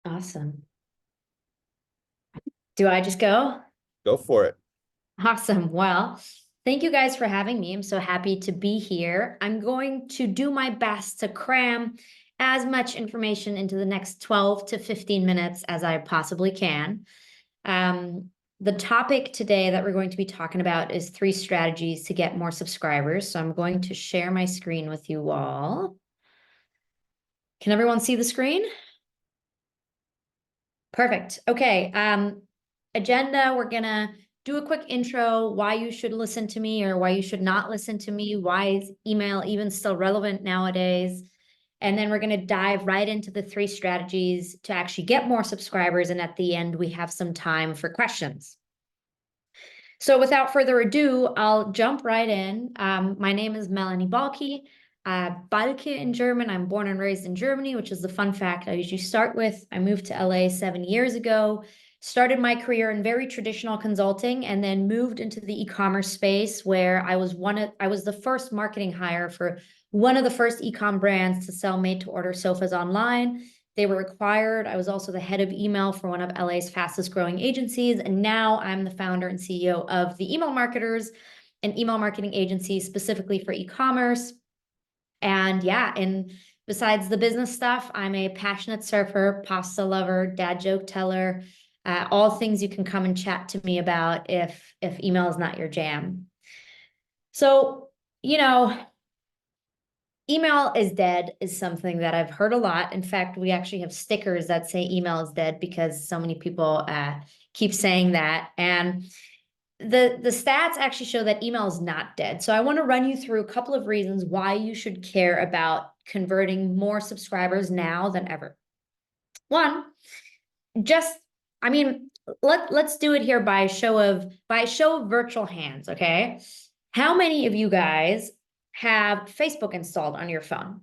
Awesome. Do I just go? Go for it. Awesome. Well, thank you guys for having me. I'm so happy to be here. I'm going to do my best to cram as much information into the next 12 to 15 minutes as I possibly can. Um, the topic today that we're going to be talking about is 3 strategies to get more subscribers. So I'm going to share my screen with you all. Can everyone see the screen? Perfect. Okay. Agenda, we're gonna do a quick intro, why you should listen to me or why you should not listen to me. Why is email even still relevant nowadays? And then we're gonna dive right into the 3 strategies to actually get more subscribers. And at the end, we have some time for questions. So without further ado, I'll jump right in. My name is Melanie Balke. Balke in German. I'm born and raised in Germany, which is the fun fact I usually start with. I moved to LA 7 years ago, started my career in very traditional consulting, and then moved into the e-commerce space where I was the first marketing hire for one of the first e-com brands to sell made-to-order sofas online. They were required. I was also the head of email for one of LA's fastest growing agencies. And now I'm the founder and CEO of the Email Marketers, an email marketing agency specifically for e-commerce. And yeah, and besides the business stuff, I'm a passionate surfer, pasta lover, dad joke teller, all things you can come and chat to me about if email is not your jam. So, you know, email is dead is something that I've heard a lot. In fact, we actually have stickers that say email is dead because so many people keep saying that. And the stats actually show that email is not dead. So I want to run you through a couple of reasons why you should care about converting more subscribers now than ever. One, just I mean, let's do it here by a show of virtual hands, okay? How many of you guys have Facebook installed on your phone?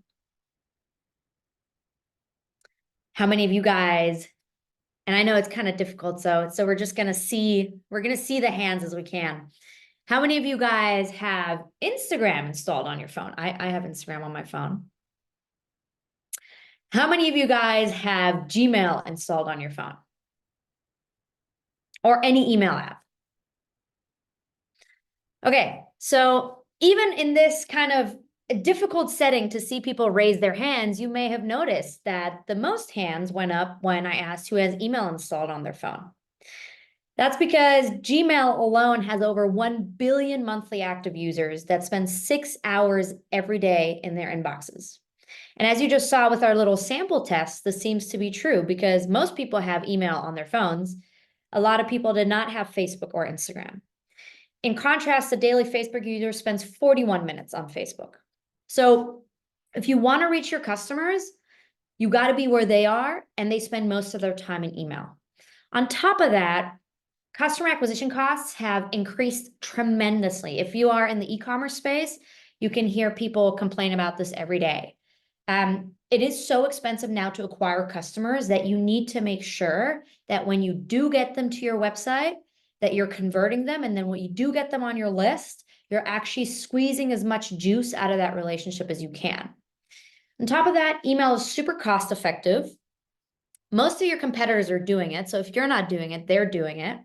How many of you guys, and I know it's kind of difficult, so we're gonna see the hands as we can. How many of you guys have Instagram installed on your phone? I have Instagram on my phone. How many of you guys have Gmail installed on your phone? Or any email app? Okay, so even in this kind of a difficult setting to see people raise their hands, you may have noticed that the most hands went up when I asked who has email installed on their phone. That's because Gmail alone has over 1 billion monthly active users that spend 6 hours every day in their inboxes. And as you just saw with our little sample test, this seems to be true because most people have email on their phones. A lot of people did not have Facebook or Instagram. In contrast, the daily Facebook user spends 41 minutes on Facebook. So if you want to reach your customers, you got to be where they are, and they spend most of their time in email. On top of that, customer acquisition costs have increased tremendously. If you are in the e-commerce space, you can hear people complain about this every day. It is so expensive now to acquire customers that you need to make sure that when you do get them to your website, that you're converting them. And then when you do get them on your list, you're actually squeezing as much juice out of that relationship as you can. On top of that, email is super cost effective. Most of your competitors are doing it. So if you're not doing it, they're doing it.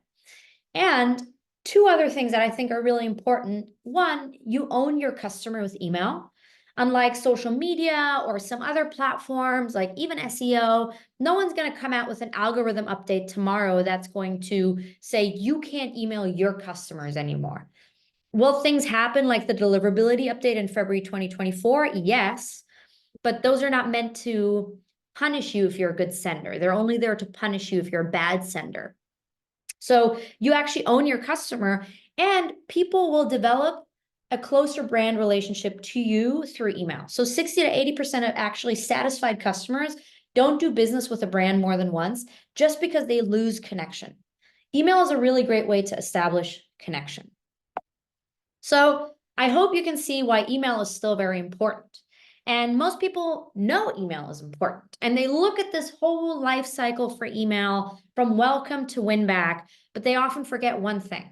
And 2 other things that I think are really important. One, you own your customer with email. Unlike social media or some other platforms, like even SEO, no one's going to come out with an algorithm update tomorrow that's going to say you can't email your customers anymore. Will things happen like the deliverability update in February 2024? Yes, but those are not meant to punish you if you're a good sender. They're only there to punish you if you're a bad sender. So you actually own your customer, and people will develop a closer brand relationship to you through email. So 60 to 80% of actually satisfied customers don't do business with a brand more than once just because they lose connection. Email is a really great way to establish connection. So I hope you can see why email is still very important. And most people know email is important. And they look at this whole life cycle for email from welcome to win back, but they often forget one thing.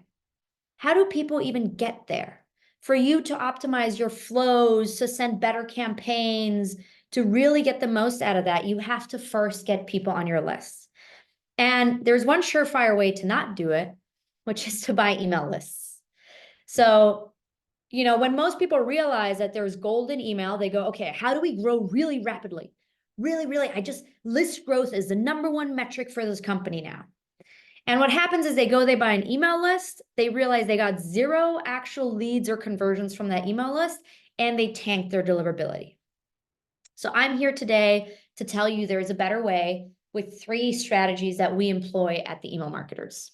How do people even get there? For you to optimize your flows, to send better campaigns, to really get the most out of that, you have to first get people on your list. And there's one surefire way to not do it, which is to buy email lists. So, when most people realize that there's gold in email, they go, okay, how do we grow really rapidly? Really, list growth is the number one metric for this company now. And what happens is they buy an email list, they realize they got 0 actual leads or conversions from that email list, and they tank their deliverability. So I'm here today to tell you there's a better way with 3 strategies that we employ at the Email Marketers.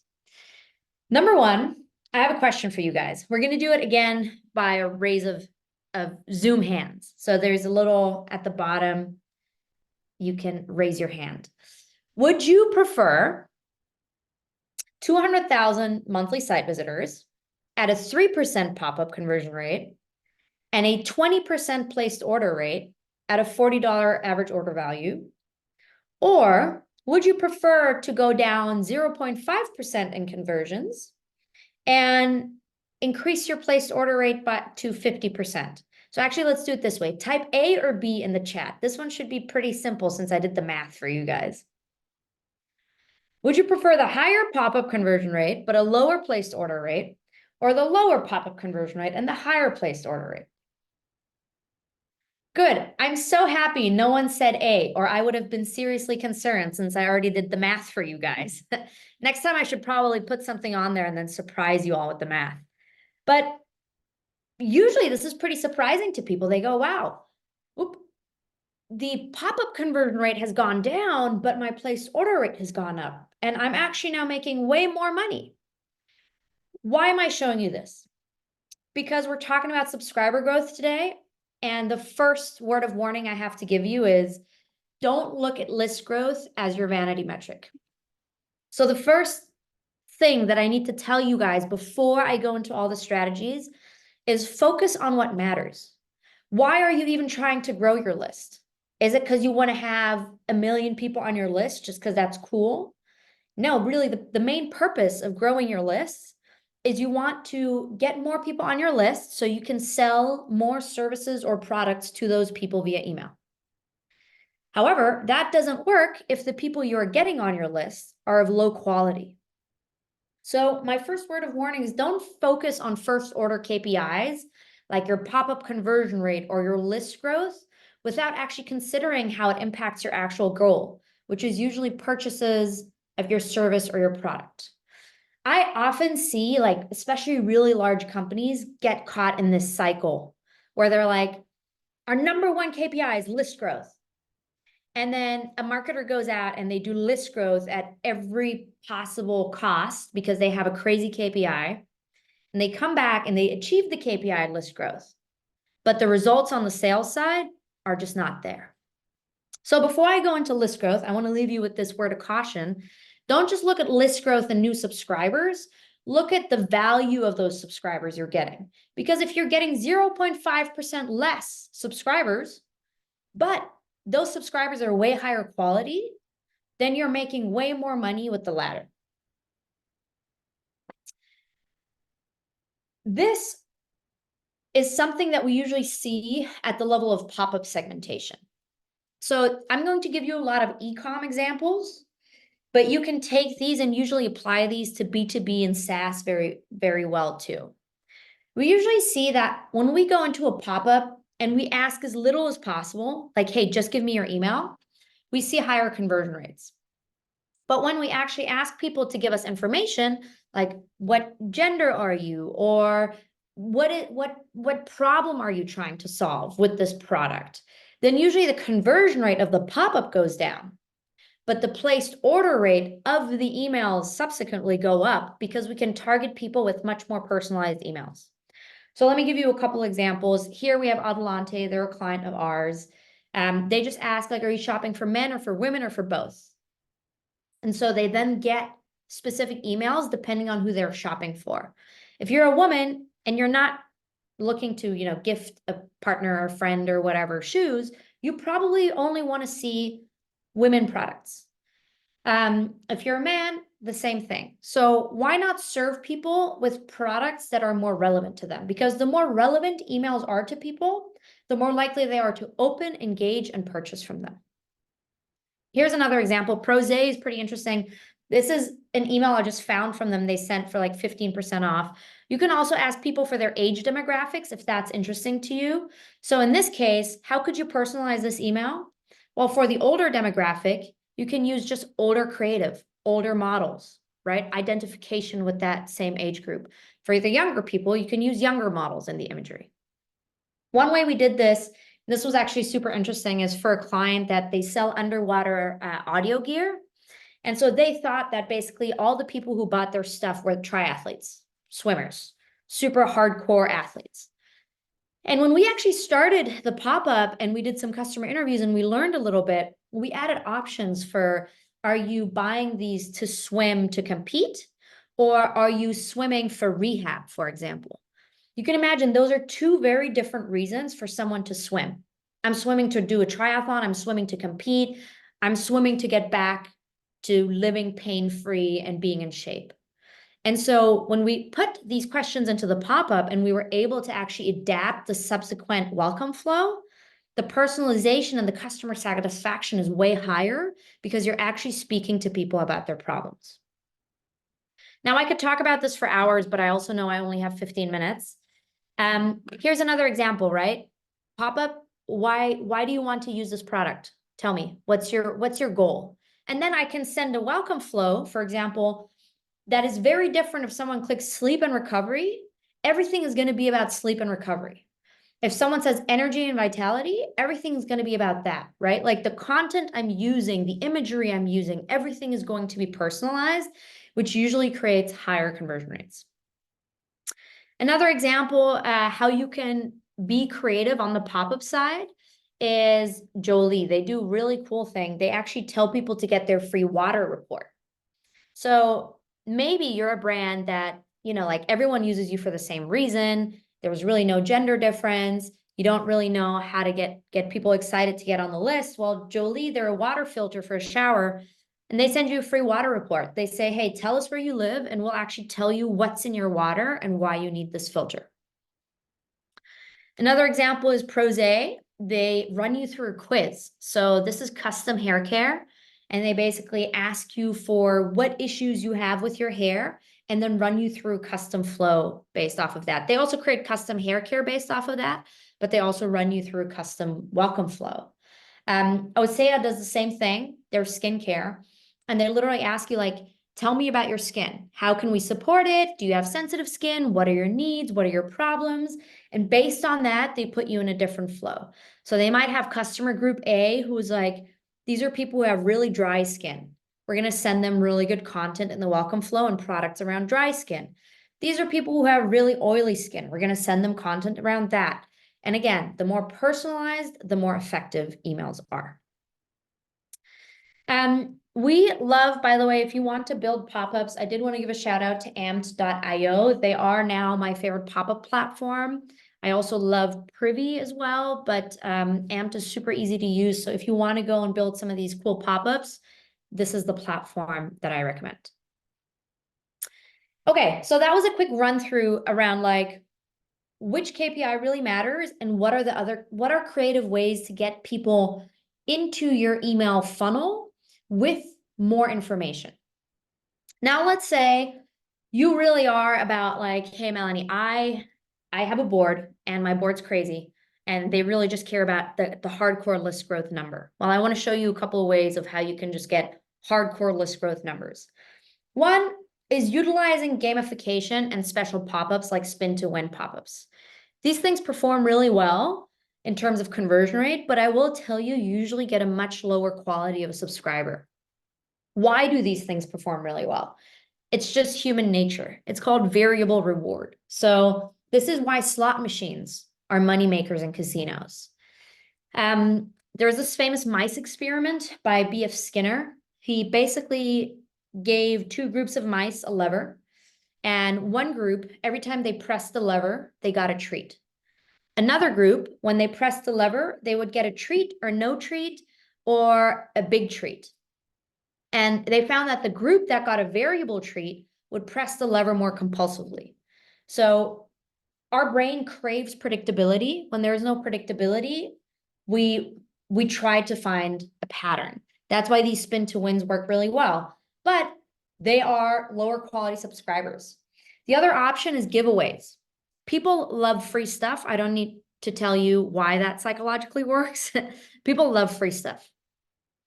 Number 1, I have a question for you guys. We're going to do it again by a raise of Zoom hands. So there's a little at the bottom, you can raise your hand. Would you prefer 200,000 monthly site visitors at a 3% pop-up conversion rate and a 20% placed order rate at a $40 average order value? Or would you prefer to go down 0.5% in conversions and increase your placed order rate to 50%? So actually, let's do it this way. Type A or B in the chat. This one should be pretty simple since I did the math for you guys. Would you prefer the higher pop-up conversion rate, but a lower placed order rate, or the lower pop-up conversion rate and the higher placed order rate? Good. I'm so happy no one said A, or I would have been seriously concerned since I already did the math for you guys. Next time I should probably put something on there and then surprise you all with the math. But usually this is pretty surprising to people. They go, wow, the pop-up conversion rate has gone down, but my placed order rate has gone up. And I'm actually now making way more money. Why am I showing you this? Because we're talking about subscriber growth today. And the first word of warning I have to give you is don't look at list growth as your vanity metric. So the first thing that I need to tell you guys before I go into all the strategies is focus on what matters. Why are you even trying to grow your list? Is it because you want to have 1 million people on your list just because that's cool? No, really, the main purpose of growing your list is you want to get more people on your list so you can sell more services or products to those people via email. However, that doesn't work if the people you're getting on your list are of low quality. So my first word of warning is don't focus on first order KPIs like your pop-up conversion rate or your list growth without actually considering how it impacts your actual goal, which is usually purchases of your service or your product. I often see, like, especially really large companies get caught in this cycle where they're like, our number 1 KPI is list growth. And then a marketer goes out and they do list growth at every possible cost because they have a crazy KPI. And they come back and they achieve the KPI list growth. But the results on the sales side are just not there. So before I go into list growth, I want to leave you with this word of caution. Don't just look at list growth and new subscribers. Look at the value of those subscribers you're getting. Because if you're getting 0.5% less subscribers, but those subscribers are way higher quality, then you're making way more money with the latter. This is something that we usually see at the level of pop-up segmentation. So I'm going to give you a lot of e-com examples, but you can take these and usually apply these to B2B and SaaS very, very well too. We usually see that when we go into a pop-up and we ask as little as possible, like, hey, just give me your email, we see higher conversion rates. But when we actually ask people to give us information, like what gender are you, or what problem are you trying to solve with this product, then usually the conversion rate of the pop-up goes down. But the placed order rate of the emails subsequently go up because we can target people with much more personalized emails. So let me give you a couple examples. Here we have Adelante, they're a client of ours. They just ask, like, are you shopping for men or for women or for both? And so they then get specific emails depending on who they're shopping for. If you're a woman and you're not looking to, gift a partner or friend or whatever shoes, you probably only want to see women products. If you're a man, the same thing. So why not serve people with products that are more relevant to them? Because the more relevant emails are to people, the more likely they are to open, engage, and purchase from them. Here's another example. Prose is pretty interesting. This is an email I just found from them. They sent for like 15% off. You can also ask people for their age demographics if that's interesting to you. So in this case, how could you personalize this email? Well, for the older demographic, you can use just older creative, older models, right? Identification with that same age group. For the younger people, you can use younger models in the imagery. One way we did this was actually super interesting, is for a client that they sell underwater audio gear. And so they thought that basically all the people who bought their stuff were triathletes, swimmers, super hardcore athletes. And when we actually started the pop-up and we did some customer interviews and we learned a little bit, we added options for, are you buying these to swim to compete? Or are you swimming for rehab, for example? You can imagine those are two very different reasons for someone to swim. I'm swimming to do a triathlon. I'm swimming to compete. I'm swimming to get back to living pain-free and being in shape. And so when we put these questions into the pop-up and we were able to actually adapt the subsequent welcome flow, the personalization and the customer satisfaction is way higher because you're actually speaking to people about their problems. Now, I could talk about this for hours, but I also know I only have 15 minutes. Here's another example, right? Pop-up, why do you want to use this product? Tell me, what's your goal? And then I can send a welcome flow, for example, that is very different if someone clicks sleep and recovery. Everything is going to be about sleep and recovery. If someone says energy and vitality, everything's going to be about that, right? Like the content I'm using, the imagery I'm using, everything is going to be personalized, which usually creates higher conversion rates. Another example, how you can be creative on the pop-up side is Jolie. They do a really cool thing. They actually tell people to get their free water report. So maybe you're a brand that, like everyone uses you for the same reason. There was really no gender difference. You don't really know how to get people excited to get on the list. Well, Jolie, they're a water filter for a shower. And they send you a free water report. They say, hey, tell us where you live, and we'll actually tell you what's in your water and why you need this filter. Another example is Prose. They run you through a quiz. So this is custom hair care. And they basically ask you for what issues you have with your hair and then run you through custom flow based off of that. They also create custom hair care based off of that, but they also run you through a custom welcome flow. Osea does the same thing. They're skincare. And they literally ask you, like, tell me about your skin. How can we support it? Do you have sensitive skin? What are your needs? What are your problems? And based on that, they put you in a different flow. So they might have customer group A who's like, these are people who have really dry skin. We're going to send them really good content in the welcome flow and products around dry skin. These are people who have really oily skin. We're going to send them content around that. And again, the more personalized, the more effective emails are. We love, by the way, if you want to build pop-ups, I did want to give a shout out to amped.io. They are now my favorite pop-up platform. I also love Privy as well, but Amped is super easy to use. So if you want to go and build some of these cool pop-ups, this is the platform that I recommend. Okay, so that was a quick run through around like which KPI really matters and what are creative ways to get people into your email funnel with more information. Now, let's say you really are about like, hey, Melanie, I have a board and my board's crazy and they really just care about the hardcore list growth number. Well, I want to show you a couple of ways of how you can just get hardcore list growth numbers. One is utilizing gamification and special pop-ups like spin to win pop-ups. These things perform really well in terms of conversion rate, but I will tell you, you usually get a much lower quality of a subscriber. Why do these things perform really well? It's just human nature. It's called variable reward. So this is why slot machines are money makers in casinos. There's this famous mice experiment by B.F. Skinner. He basically gave two groups of mice a lever, and one group, every time they pressed the lever, they got a treat. Another group, when they pressed the lever, they would get a treat or no treat or a big treat. And they found that the group that got a variable treat would press the lever more compulsively. So our brain craves predictability. When there is no predictability, we try to find a pattern. That's why these spin to wins work really well, but they are lower quality subscribers. The other option is giveaways. People love free stuff. I don't need to tell you why that psychologically works. People love free stuff.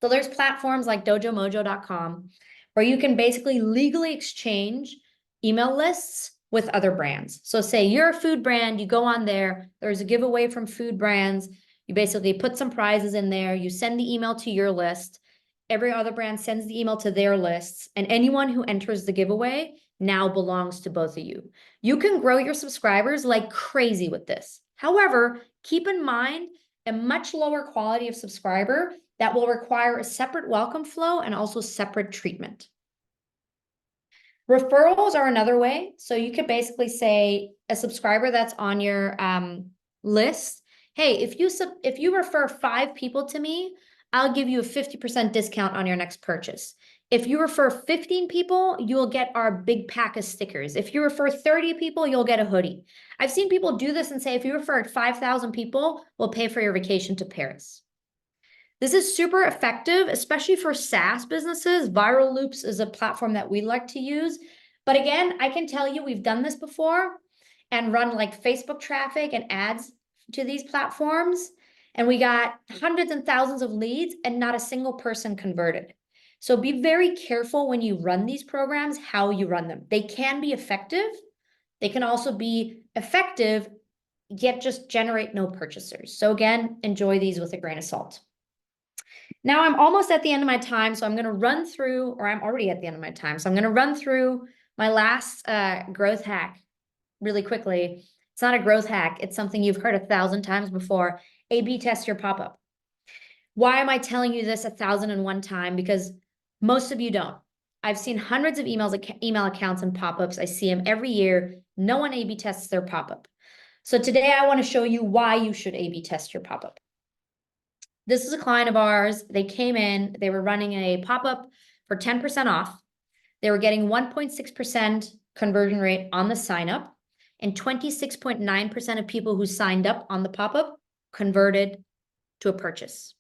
So there's platforms like dojomojo.com where you can basically legally exchange email lists with other brands. So say you're a food brand, you go on there, there's a giveaway from food brands. You basically put some prizes in there, you send the email to your list. Every other brand sends the email to their lists, and anyone who enters the giveaway now belongs to both of you. You can grow your subscribers like crazy with this. However, keep in mind a much lower quality of subscriber that will require a separate welcome flow and also separate treatment. Referrals are another way. So you could basically say a subscriber that's on your list, hey, if you refer 5 people to me, I'll give you a 50% discount on your next purchase. If you refer 15 people, you'll get our big pack of stickers. If you refer 30 people, you'll get a hoodie. I've seen people do this and say, if you refer 5,000 people, we'll pay for your vacation to Paris. This is super effective, especially for SaaS businesses. Viral Loops is a platform that we like to use. But again, I can tell you we've done this before and run like Facebook traffic and ads to these platforms. And we got hundreds and thousands of leads and not a single person converted. So be very careful when you run these programs, how you run them. They can be effective. They can also be effective, yet just generate no purchasers. So again, enjoy these with a grain of salt. Now I'm almost at the end of my time, so I'm going to run through, or I'm already at the end of my time. So I'm going to run through my last growth hack really quickly. It's not a growth hack. It's something you've heard 1,000 times before. A/B test your pop-up. Why am I telling you this 1,001 times? Because most of you don't. I've seen hundreds of email accounts and pop-ups. I see them every year. No one A/B tests their pop-up. So today I want to show you why you should A/B test your pop-up. This is a client of ours. They came in, they were running a pop-up for 10% off. They were getting 1.6% conversion rate on the sign up, and 26.9% of people who signed up on the pop-up converted to a purchase.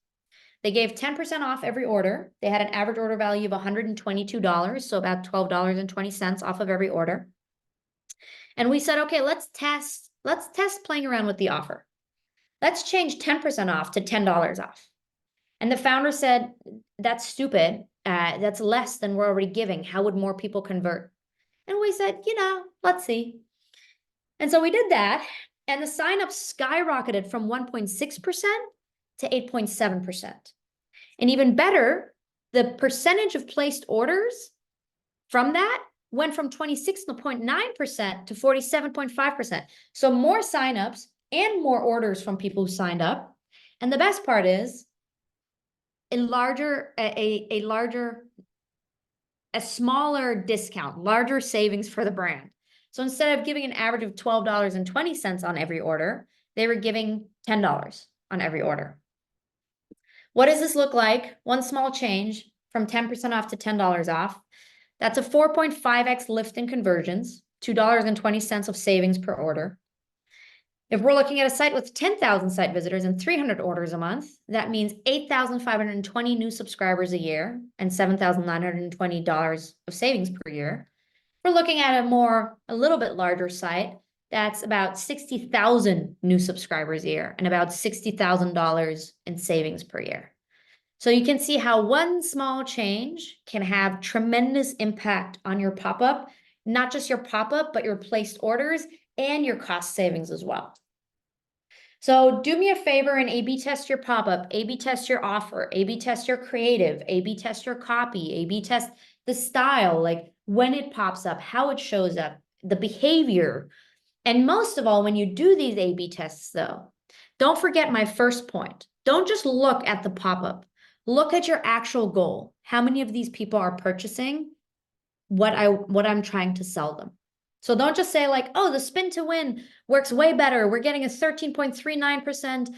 They gave 10% off every order. They had an average order value of $122, so about $12.20 off of every order. And we said, okay, let's test playing around with the offer. Let's change 10% off to $10 off. And the founder said, that's stupid. That's less than we're already giving. How would more people convert? And we said, let's see. And so we did that. And the signups skyrocketed from 1.6% to 8.7%. And even better, the percentage of placed orders from that went from 26.9% to 47.5%. So more signups and more orders from people who signed up. And the best part is a smaller discount, larger savings for the brand. So instead of giving an average of $12.20 on every order, they were giving $10 on every order. What does this look like? One small change from 10% off to $10 off. That's a 4.5x lift in conversions, $2.20 of savings per order. If we're looking at a site with 10,000 site visitors and 300 orders a month, that means 8,520 new subscribers a year and $7,920 of savings per year. We're looking at a little bit larger site that's about 60,000 new subscribers a year and about $60,000 in savings per year. So you can see how one small change can have tremendous impact on your pop-up, not just your pop-up, but your placed orders and your cost savings as well. So do me a favor and A/B test your pop-up, A/B test your offer, A/B test your creative, A/B test your copy, A/B test the style, like when it pops up, how it shows up, the behavior. And most of all, when you do these A/B tests though, don't forget my first point. Don't just look at the pop-up. Look at your actual goal. How many of these people are purchasing what I'm trying to sell them? So don't just say like, oh, the spin to win works way better. We're getting a 13.39%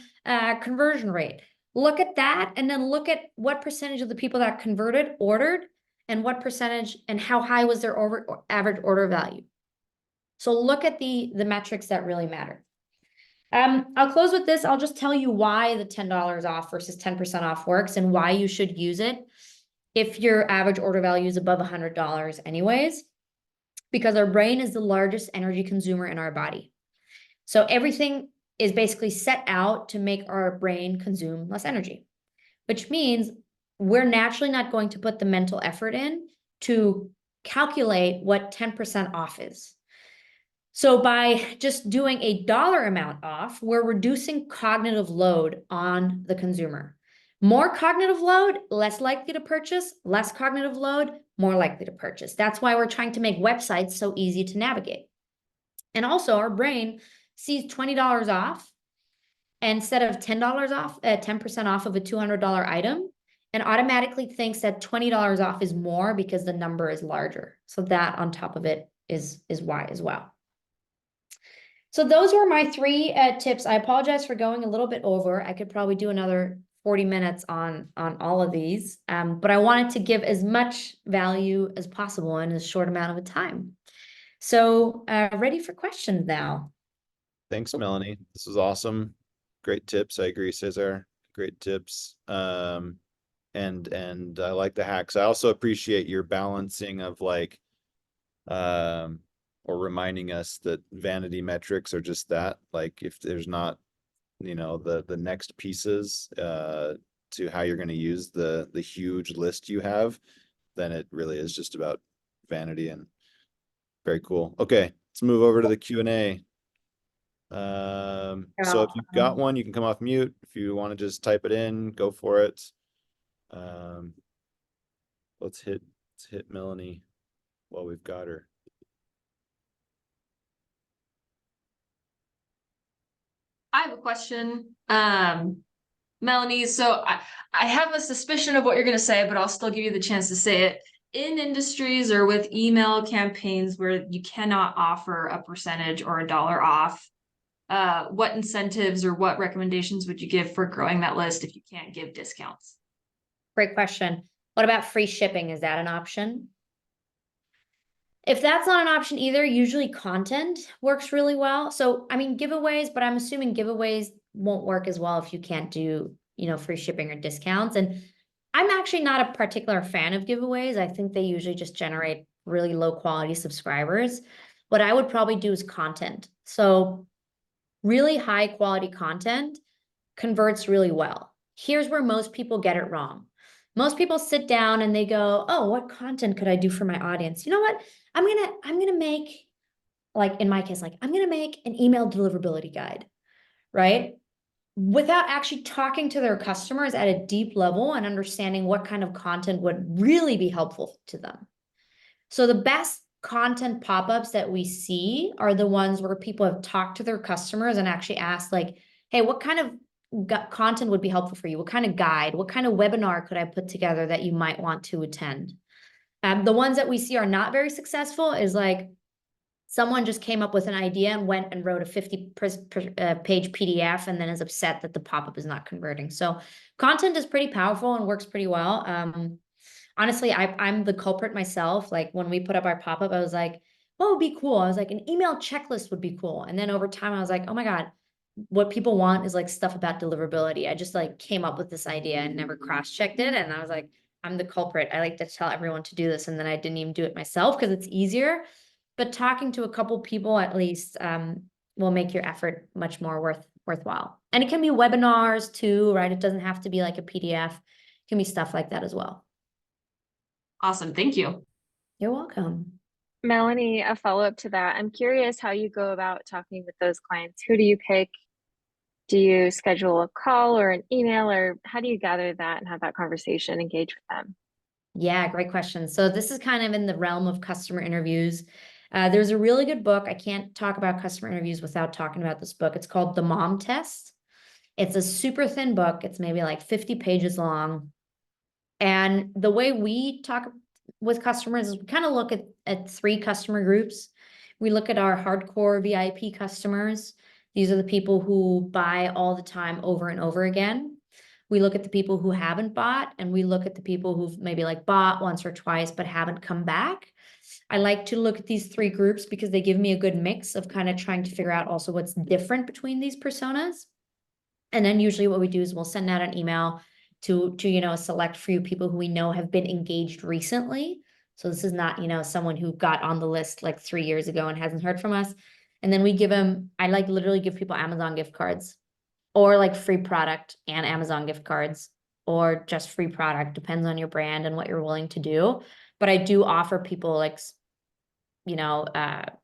conversion rate. Look at that and then look at what percentage of the people that converted ordered and what percentage and how high was their average order value. So look at the metrics that really matter. I'll close with this. I'll just tell you why the $10 off versus 10% off works and why you should use it if your average order value is above $100 anyways, because our brain is the largest energy consumer in our body. So everything is basically set out to make our brain consume less energy, which means we're naturally not going to put the mental effort in to calculate what 10% off is. So by just doing a dollar amount off, we're reducing cognitive load on the consumer. More cognitive load, less likely to purchase, less cognitive load, more likely to purchase. That's why we're trying to make websites so easy to navigate. And also our brain sees $20 off instead of $10 off, 10% off of a $200 item, and automatically thinks that $20 off is more because the number is larger. So that on top of it is why as well. So those were my 3 tips. I apologize for going a little bit over. I could probably do another 40 minutes on all of these, but I wanted to give as much value as possible in a short amount of time. So ready for questions now. Thanks, Melanie. This was awesome. Great tips. I agree, Cesar. Great tips. And I like the hacks. I also appreciate your balancing of like, or reminding us that vanity metrics are just that. Like if there's not, the next pieces to how you're going to use the huge list you have, then it really is just about vanity. And very cool. Okay, let's move over to the Q&A. So if you've got one, you can come off mute. If you want to just type it in, go for it. Let's hit Melanie while we've got her. I have a question. Melanie, so I have a suspicion of what you're going to say, but I'll still give you the chance to say it. In industries or with email campaigns where you cannot offer a percentage or a dollar off, what incentives or what recommendations would you give for growing that list if you can't give discounts? Great question. What about free shipping? Is that an option? If that's not an option either, usually content works really well. So, I mean, giveaways, but I'm assuming giveaways won't work as well if you can't do, free shipping or discounts. And I'm actually not a particular fan of giveaways. I think they usually just generate really low quality subscribers. What I would probably do is content. So really high quality content converts really well. Here's where most people get it wrong. Most people sit down and they go, oh, what content could I do for my audience? You know what? I'm gonna make, like in my case, like I'm gonna make an email deliverability guide, right? Without actually talking to their customers at a deep level and understanding what kind of content would really be helpful to them. So the best content pop-ups that we see are the ones where people have talked to their customers and actually asked like, hey, what kind of content would be helpful for you? What kind of guide, what kind of webinar could I put together that you might want to attend? The ones that we see are not very successful is someone just came up with an idea and went and wrote a 50-page PDF and then is upset that the pop-up is not converting. So content is pretty powerful and works pretty well. Honestly, I'm the culprit myself. Like when we put up our pop-up, I was like, what would be cool? I was like, an email checklist would be cool. And then over time, I was like, oh my God, what people want is like stuff about deliverability. I just like came up with this idea and never cross-checked it. And I was like, I'm the culprit. I like to tell everyone to do this. And then I didn't even do it myself because it's easier. But talking to a couple people at least will make your effort much more worthwhile. And it can be webinars too, right? It doesn't have to be like a PDF. It can be stuff like that as well. Awesome. Thank you. You're welcome. Melanie, a follow-up to that. I'm curious how you go about talking with those clients. Who do you pick? Do you schedule a call or an email, or how do you gather that and have that conversation, engage with them? Yeah, great question. So this is kind of in the realm of customer interviews. There's a really good book. I can't talk about customer interviews without talking about this book. It's called The Mom Test. It's a super thin book. It's maybe like 50 pages long. And the way we talk with customers is we kind of look at 3 customer groups. We look at our hardcore VIP customers. These are the people who buy all the time over and over again. We look at the people who haven't bought, and we look at the people who've maybe like bought once or twice but haven't come back. I like to look at these three groups because they give me a good mix of kind of trying to figure out also what's different between these personas. And then usually what we do is we'll send out an email to a select few people who we know have been engaged recently. So this is not, someone who got on the list like 3 years ago and hasn't heard from us. And then we give them, I like literally give people Amazon gift cards or like free product and Amazon gift cards or just free product, depends on your brand and what you're willing to do. But I do offer people like,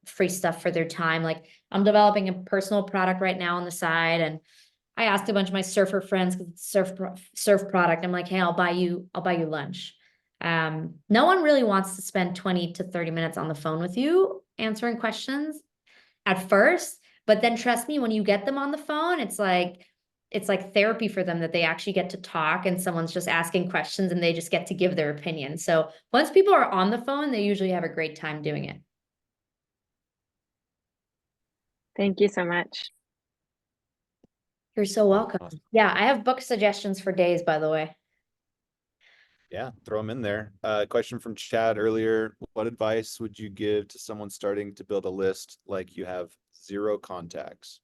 free stuff for their time. Like I'm developing a personal product right now on the side, and I asked a bunch of my surfer friends because it's surf product. I'm like, hey, I'll buy you lunch. No one really wants to spend 20 to 30 minutes on the phone with you answering questions at first, but then trust me, when you get them on the phone, it's like therapy for them that they actually get to talk and someone's just asking questions and they just get to give their opinion. So once people are on the phone, they usually have a great time doing it. Thank you so much. You're so welcome. Awesome. Yeah, I have book suggestions for days, by the way. Yeah, throw them in there. Question from Chad earlier. What advice would you give to someone starting to build a list like you have 0 contacts?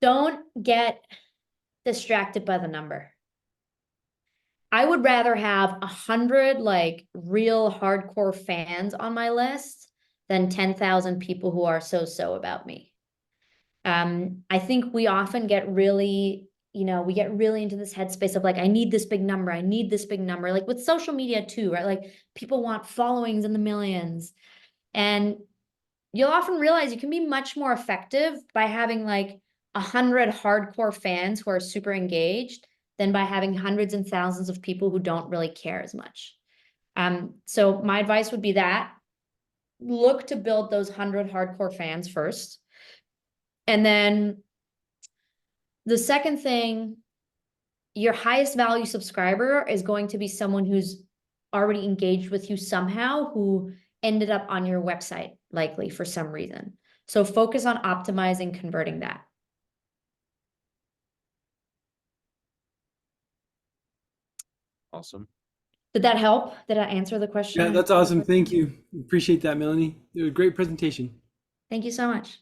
Don't get distracted by the number. I would rather have 100 like real hardcore fans on my list than 10,000 people who are so about me. I think we often get really, we get really into this headspace of like, I need this big number. I need this big number. Like with social media too, right? Like people want followings in the millions. And you'll often realize you can be much more effective by having like 100 hardcore fans who are super engaged than by having hundreds and thousands of people who don't really care as much. So my advice would be that look to build those 100 hardcore fans first. And then the second thing, your highest value subscriber is going to be someone who's already engaged with you somehow, who ended up on your website, likely for some reason. So focus on optimizing, converting that. Awesome. Did that help? Did I answer the question? Yeah, that's awesome. Thank you. Appreciate that, Melanie. It was a great presentation. Thank you so much.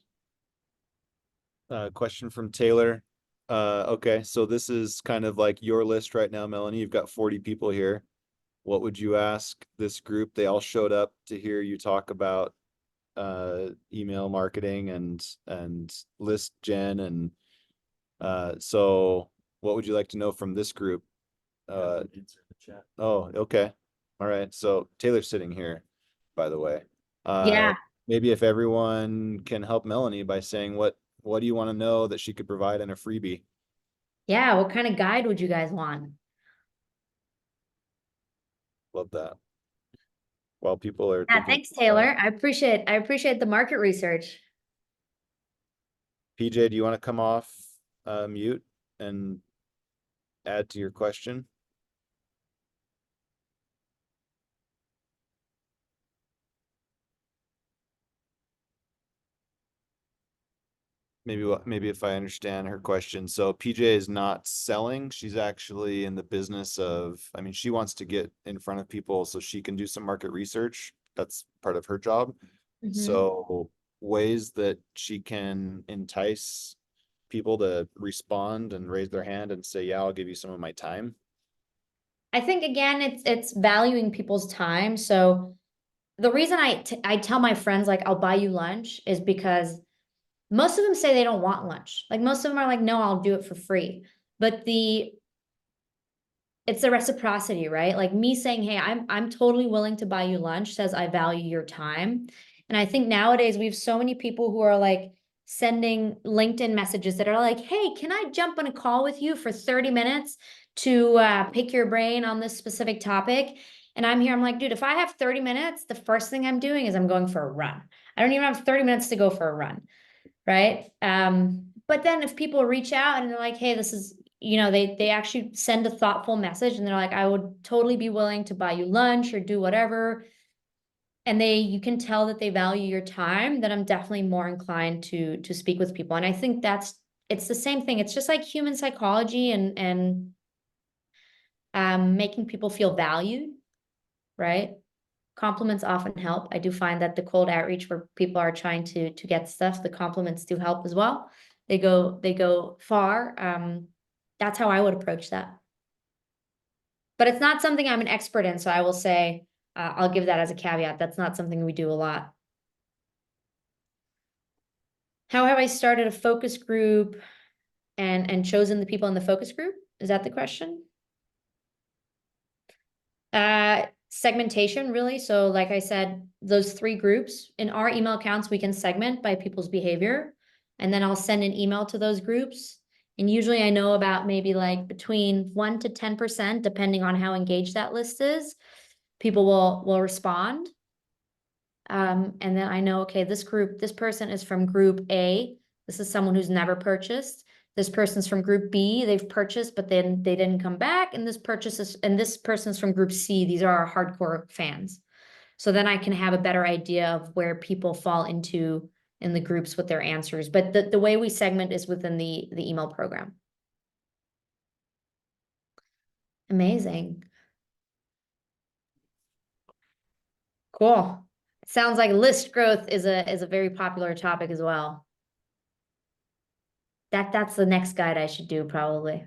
Question from Taylor. Okay, so this is kind of like your list right now, Melanie. You've got 40 people here. What would you ask this group? They all showed up to hear you talk about email marketing and list gen, and so what would you like to know from this group? Oh, okay. All right. So Taylor's sitting here, by the way. Yeah. Maybe if everyone can help Melanie by saying what do you want to know that she could provide in a freebie? Yeah. What kind of guide would you guys want? Love that. While people are Yeah, thinking thanks, about Taylor. that, I appreciate the market research. PJ, do you want to come off mute and add to your question? Maybe if I understand her question. So PJ is not selling. She's actually in the business of, I mean, she wants to get in front of people so she can do some market research. That's part of her job. Mhm. So ways that she can entice people to respond and raise their hand and say, yeah, I'll give you some of my time. I think again, it's valuing people's time. So the reason I tell my friends like I'll buy you lunch is because most of them say they don't want lunch. Like most of them are like, no, I'll do it for free. But it's the reciprocity, right? Like me saying, hey, I'm totally willing to buy you lunch says I value your time. And I think nowadays we have so many people who are like sending LinkedIn messages that are like, hey, can I jump on a call with you for 30 minutes to pick your brain on this specific topic? And I'm here, I'm like, dude, if I have 30 minutes, the first thing I'm doing is I'm going for a run. I don't even have 30 minutes to go for a run, right? But then if people reach out and they're like, hey, this is, they actually send a thoughtful message and they're like, I would totally be willing to buy you lunch or do whatever. And you can tell that they value your time, then I'm definitely more inclined to speak with people. And I think it's the same thing. It's just like human psychology and making people feel valued, right? Compliments often help. I do find that the cold outreach where people are trying to get stuff, the compliments do help as well. They go far. That's how I would approach that. But it's not something I'm an expert in, so I will say, I'll give that as a caveat. That's not something we do a lot. How have I started a focus group and chosen the people in the focus group? Is that the question? Segmentation, really. So like I said, those 3 groups in our email accounts, we can segment by people's behavior. And then I'll send an email to those groups. And usually I know about maybe like between 1 to 10%, depending on how engaged that list is, people will respond. And then I know, okay, this person is from group A. This is someone who's never purchased. This person's from group B, they've purchased, but then they didn't come back. And this person's from group C. These are our hardcore fans. So then I can have a better idea of where people fall into in the groups with their answers. But the way we segment is within the email program. Amazing. Cool. Sounds like list growth is a very popular topic as well. That's the next guide I should do probably.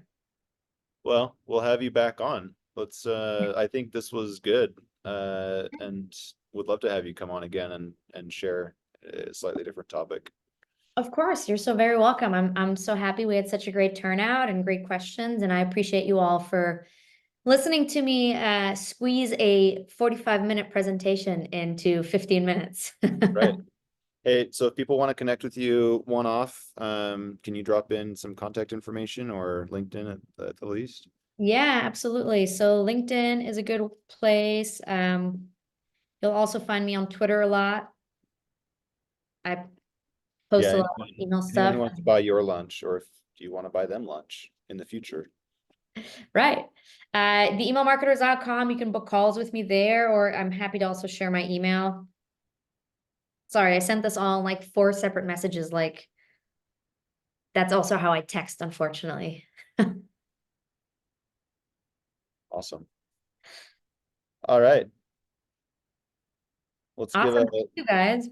Well, we'll have you back on. Let's, I think this was good. And would love to have you come on again and share a slightly different topic. Of course, you're so very welcome. I'm so happy we had such a great turnout and great questions, and I appreciate you all for listening to me squeeze a 45-minute presentation into 15 minutes. Right. Hey, so if people want to connect with you one-off, can you drop in some contact information or LinkedIn at the least? Yeah, absolutely. So LinkedIn is a good place. You'll also find me on Twitter a lot. I post a Yeah, lot of email anyone stuff. who wants to buy your lunch, or if you want to buy them lunch in the future. Right. The emailmarketers.com, you can book calls with me there, or I'm happy to also share my email. Sorry, I sent this all in like 4 separate messages. Like, that's also how I text, unfortunately. Awesome. All right. Let's give Awesome. Thank you guys.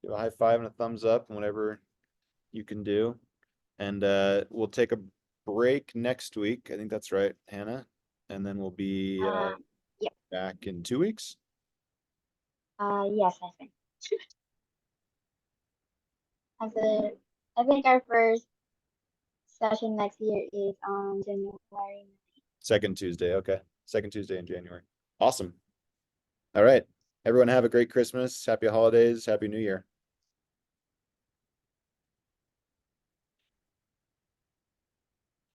a high five and a thumbs up, whatever you can do. And we'll take a break next week. I think that's right, Hannah. And then we'll be Yep. back in 2 weeks. Yes, I think. I think our first session next year is on January. Second Tuesday. Okay. Second Tuesday in January. Awesome. All right. Everyone have a great Christmas. Happy holidays. Happy New Year.